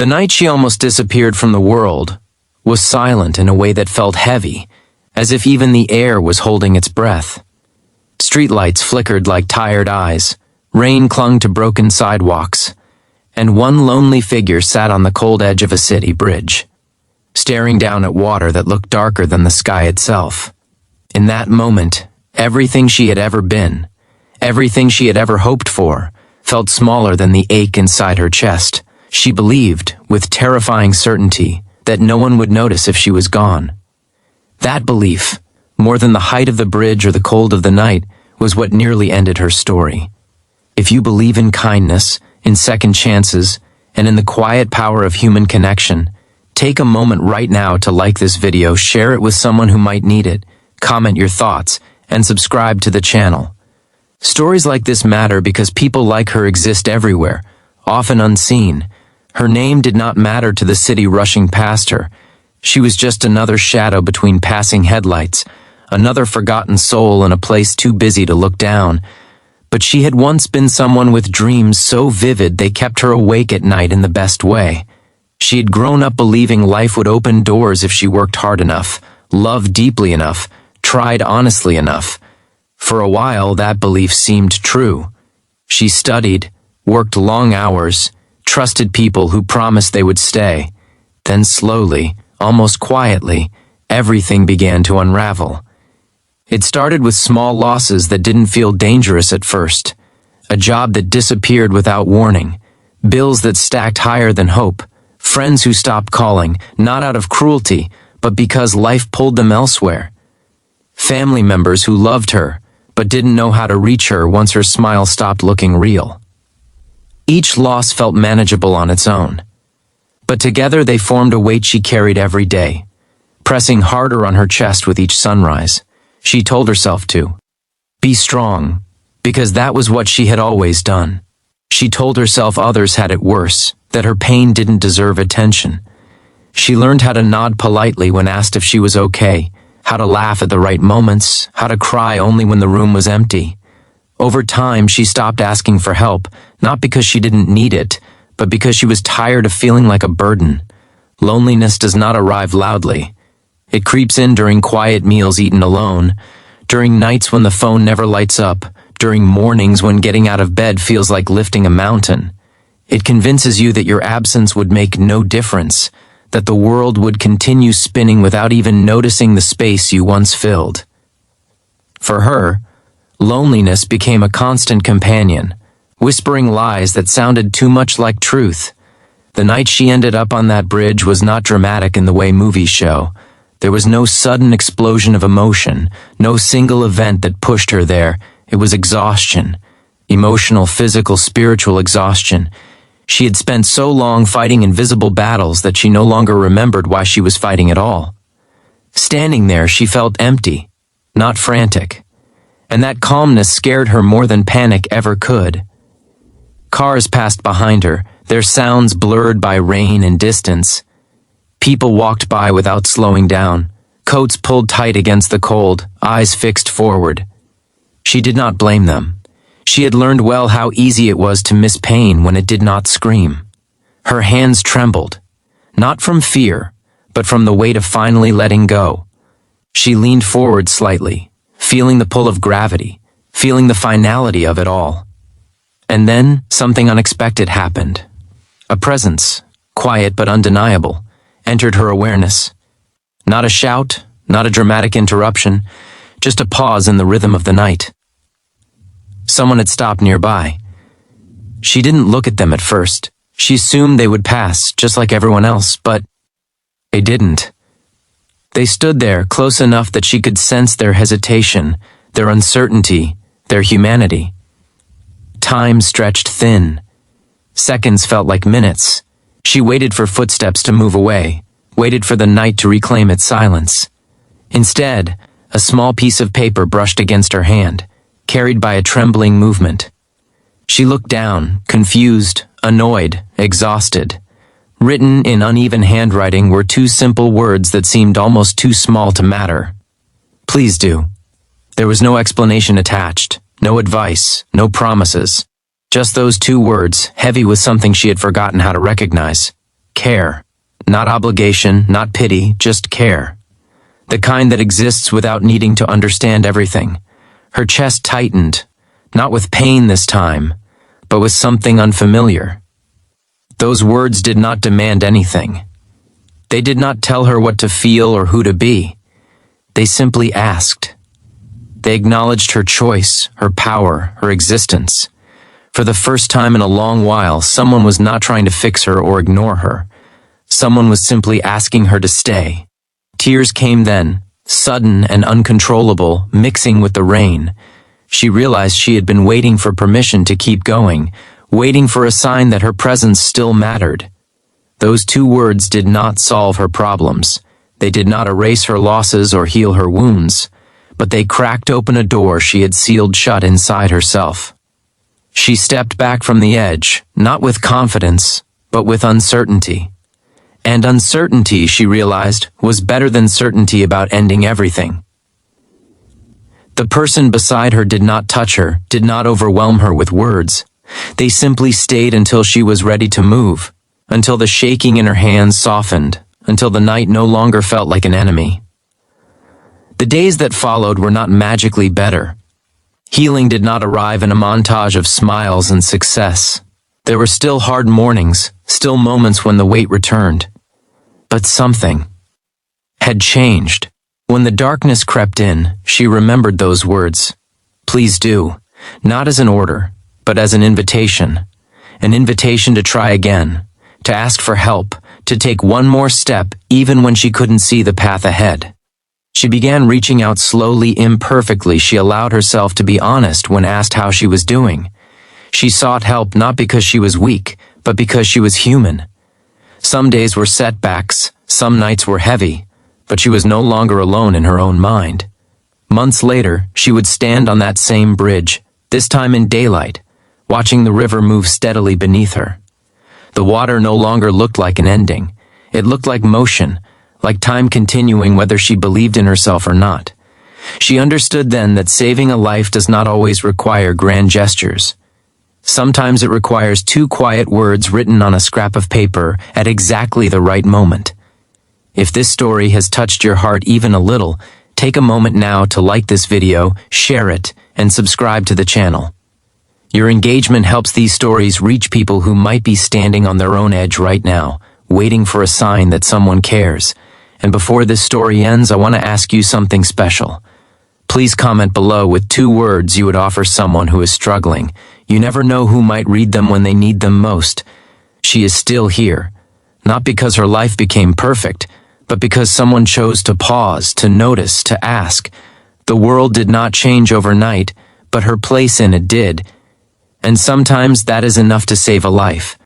The night she almost disappeared from the world was silent in a way that felt heavy, as if even the air was holding its breath. Streetlights flickered like tired eyes, rain clung to broken sidewalks, and one lonely figure sat on the cold edge of a city bridge, staring down at water that looked darker than the sky itself. In that moment, everything she had ever been, everything she had ever hoped for, felt smaller than the ache inside her chest. She believed, with terrifying certainty, that no one would notice if she was gone. That belief, more than the height of the bridge or the cold of the night, was what nearly ended her story. If you believe in kindness, in second chances, and in the quiet power of human connection, take a moment right now to like this video, share it with someone who might need it, comment your thoughts, and subscribe to the channel. Stories like this matter because people like her exist everywhere, often unseen. Her name did not matter to the city rushing past her. She was just another shadow between passing headlights, another forgotten soul in a place too busy to look down. But she had once been someone with dreams so vivid they kept her awake at night in the best way. She had grown up believing life would open doors if she worked hard enough, loved deeply enough, tried honestly enough. For a while, that belief seemed true. She studied, worked long hours, trusted people who promised they would stay. Then slowly, almost quietly, everything began to unravel. It started with small losses that didn't feel dangerous at first. A job that disappeared without warning. Bills that stacked higher than hope. Friends who stopped calling, not out of cruelty, but because life pulled them elsewhere. Family members who loved her, but didn't know how to reach her once her smile stopped looking real. Each loss felt manageable on its own. But together they formed a weight she carried every day, pressing harder on her chest with each sunrise. She told herself to be strong, because that was what she had always done. She told herself others had it worse, that her pain didn't deserve attention. She learned how to nod politely when asked if she was okay, how to laugh at the right moments, how to cry only when the room was empty. Over time, she stopped asking for help, not because she didn't need it, but because she was tired of feeling like a burden. Loneliness does not arrive loudly. It creeps in during quiet meals eaten alone, during nights when the phone never lights up, during mornings when getting out of bed feels like lifting a mountain. It convinces you that your absence would make no difference, that the world would continue spinning without even noticing the space you once filled. For her, loneliness became a constant companion, whispering lies that sounded too much like truth. The night she ended up on that bridge was not dramatic in the way movies show. There was no sudden explosion of emotion, no single event that pushed her there. It was exhaustion. Emotional, physical, spiritual exhaustion. She had spent so long fighting invisible battles that she no longer remembered why she was fighting at all. Standing there, she felt empty, not frantic. And that calmness scared her more than panic ever could. Cars passed behind her, their sounds blurred by rain and distance. People walked by without slowing down, coats pulled tight against the cold, eyes fixed forward. She did not blame them. She had learned well how easy it was to miss pain when it did not scream. Her hands trembled, not from fear, but from the weight of finally letting go. She leaned forward slightly, feeling the pull of gravity, feeling the finality of it all. And then something unexpected happened. A presence, quiet but undeniable, entered her awareness. Not a shout, not a dramatic interruption, just a pause in the rhythm of the night. Someone had stopped nearby. She didn't look at them at first. She assumed they would pass, just like everyone else, but they didn't. They stood there, close enough that she could sense their hesitation, their uncertainty, their humanity. Time stretched thin. Seconds felt like minutes. She waited for footsteps to move away, waited for the night to reclaim its silence. Instead, a small piece of paper brushed against her hand, carried by a trembling movement. She looked down, confused, annoyed, exhausted. Written in uneven handwriting were two simple words that seemed almost too small to matter. Please do. There was no explanation attached, no advice, no promises. Just those two words, heavy with something she had forgotten how to recognize. care. Not obligation, not pity, just care. The kind that exists without needing to understand everything. Her chest tightened, not with pain this time, but with something unfamiliar. Those words did not demand anything. They did not tell her what to feel or who to be. They simply asked. They acknowledged her choice, her power, her existence. For the first time in a long while, someone was not trying to fix her or ignore her. Someone was simply asking her to stay. Tears came then, sudden and uncontrollable, mixing with the rain. She realized she had been waiting for permission to keep going, waiting for a sign that her presence still mattered. Those 2 words did not solve her problems. They did not erase her losses or heal her wounds, but they cracked open a door she had sealed shut inside herself. She stepped back from the edge, not with confidence, but with uncertainty. And uncertainty, she realized, was better than certainty about ending everything. The person beside her did not touch her, did not overwhelm her with words. They simply stayed until she was ready to move, until the shaking in her hands softened, until the night no longer felt like an enemy. The days that followed were not magically better. Healing did not arrive in a montage of smiles and success. There were still hard mornings, still moments when the weight returned. But something had changed. When the darkness crept in, she remembered those words. Please do, not as an order, but as an invitation. An invitation to try again, to ask for help, to take one more step even when she couldn't see the path ahead. She began reaching out slowly, imperfectly. She allowed herself to be honest when asked how she was doing. She sought help not because she was weak, but because she was human. Some days were setbacks, some nights were heavy, but she was no longer alone in her own mind. Months later, she would stand on that same bridge, this time in daylight, watching the river move steadily beneath her. The water no longer looked like an ending. It looked like motion, like time continuing whether she believed in herself or not. She understood then that saving a life does not always require grand gestures. Sometimes it requires 2 quiet words written on a scrap of paper at exactly the right moment. If this story has touched your heart even a little, take a moment now to like this video, share it, and subscribe to the channel. Your engagement helps these stories reach people who might be standing on their own edge right now, waiting for a sign that someone cares. And before this story ends, I want to ask you something special. Please comment below with 2 words you would offer someone who is struggling. You never know who might read them when they need them most. She is still here, not because her life became perfect, but because someone chose to pause, to notice, to ask. The world did not change overnight, but her place in it did. And sometimes that is enough to save a life.